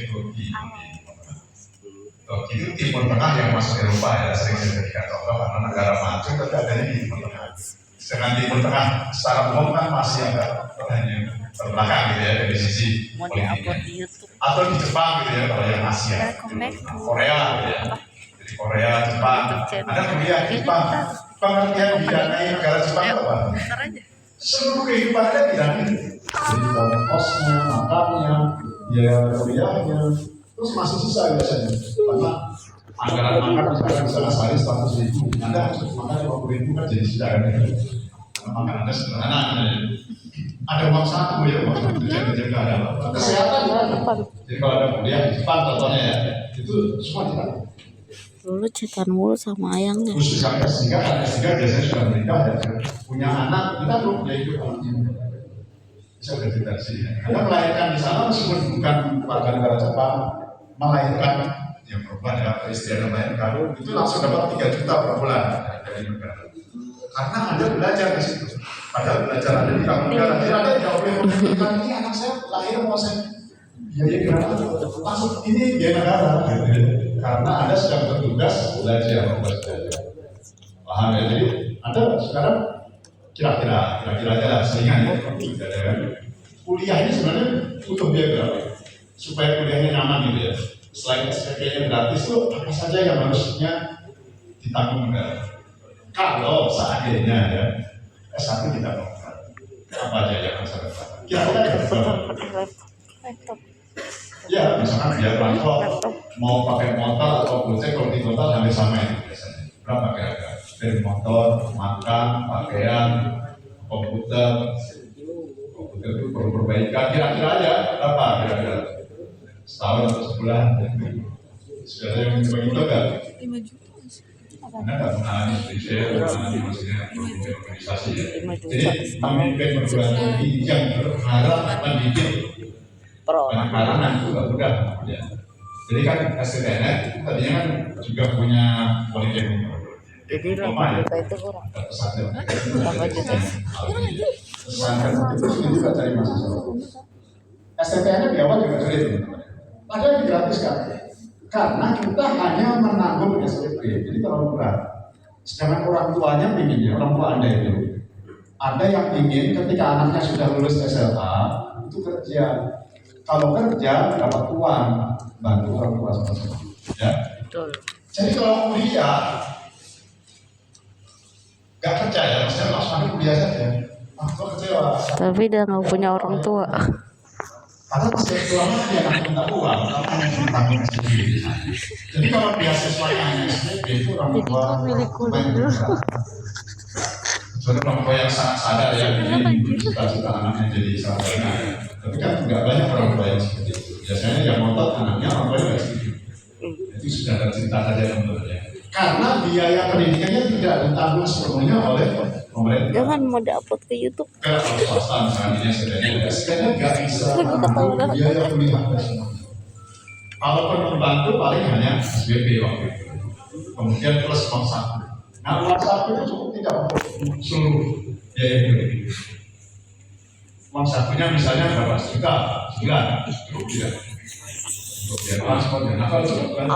Turki. Turki itu Timur Tengah yang masuk Eropa ya, sering dijadikan contoh karena negara maju tapi adanya di Timur Tengah. Sedangkan Timur Tengah secara umum kan masih agak terbelakang gitu ya dari sisi politiknya. Atau di Jepang gitu ya kalau yang Asia, Korea gitu ya. Jadi Korea, Jepang, ada kuliah di Jepang. Pengertian didanai negara Jepang itu apa? Seluruh kehidupannya didanai. Jadi kalau kosnya, makannya, biaya kuliahnya, terus masih sisa biasanya. Karena anggaran makan misalkan bisa sehari 100.000, Anda makan 50.000 kan jadi sisa kan? Karena makan Anda sederhana. Ada uang saku ya, uang itu jaga ada. Kesehatan ya. Jadi kalau ada kuliah di Jepang contohnya ya, itu semua tidak. Dulu cetan mulu sama ayangnya. Khusus sampai S3 biasanya sudah menikah ya, punya anak, kita belum punya hidup anaknya. Bisa berdeteksi. Anda melahirkan di sana meskipun bukan warga negara Jepang, melahirkan yang perempuan ya, istri Anda melahirkan, itu langsung dapat 3 juta per bulan dari negara. Karena Anda belajar di situ. Padahal belajar Anda di kampung negara, jadi Anda tidak boleh memberikan ini anak saya lahir mau saya biaya berapa? Langsung ini biaya negara. Karena Anda sedang bertugas belajar. Paham ya? Jadi Anda sekarang kira-kira aja lah selingan ya. Kuliah ini sebenarnya butuh biaya berapa? Supaya kuliahnya nyaman gitu ya. Selain SPP-nya gratis tuh apa saja yang harusnya ditanggung negara? Kalau seandainya ya S1 kita melakukan apa aja yang harus ada? Kira-kira ya, misalkan dia transport mau pakai motor atau gojek kalau di kota hampir sama ya biasanya. Berapa kira-kira? Dari motor, makan, pakaian, komputer itu perlu perbaikan. Kira-kira aja berapa kira-kira? Setahun atau sebulan? Sudah ada yang begitu kan? 5 juta. Anda nggak mengalami riset, mengalami maksudnya organisasi ya. Jadi memimpin perguruan tinggi yang berharap mendidik anak-anak itu nggak mudah ya. Jadi kan STTN tadinya kan juga punya politeknik. Jadi 8 juta itu kurang. Pesantren. 8 juta. Pesantren itu juga cari mahasiswa. STTN di awal juga sulit teman-teman. Padahal gratis kan? Karena kita hanya menanggung SPP, jadi terlalu berat. Sedangkan orang tuanya pinginnya, orang tua Anda itu, ada yang ingin ketika anaknya sudah lulus SMA itu kerja. Kalau kerja dapat uang, bantu orang tua sama-sama. Ya. Betul. Jadi kalau kuliah, nggak kerja ya, maksudnya langsung kuliah saja. Kok kecewa. Tapi dia nggak punya orang tua. Karena siswanya dia nggak minta uang, karena yang ditanggung sendiri. Jadi kalau beasiswa yang SPP itu orang tua kecuali orang tua yang sangat sadar ya, ini cita-cita anaknya jadi sarjana. Tapi kan nggak banyak orang tua yang seperti itu. Biasanya yang ngotot anaknya orang tua nggak setuju. Itu sudah ada cerita saja menurutnya. Karena biaya pendidikannya tidak ditanggung sepenuhnya oleh pemerintah. Jangan mau upload ke YouTube. Kalau swasta misalnya sebenarnya nggak bisa biaya kuliah semua. Kalaupun membantu paling hanya SPP waktu itu. Kemudian plus uang saku. Nah uang saku itu cukup tidak untuk seluruh biaya hidup. Uang sakunya misalnya berapa juta sebulan, cukup tidak untuk biaya transport dan apa cukup kan?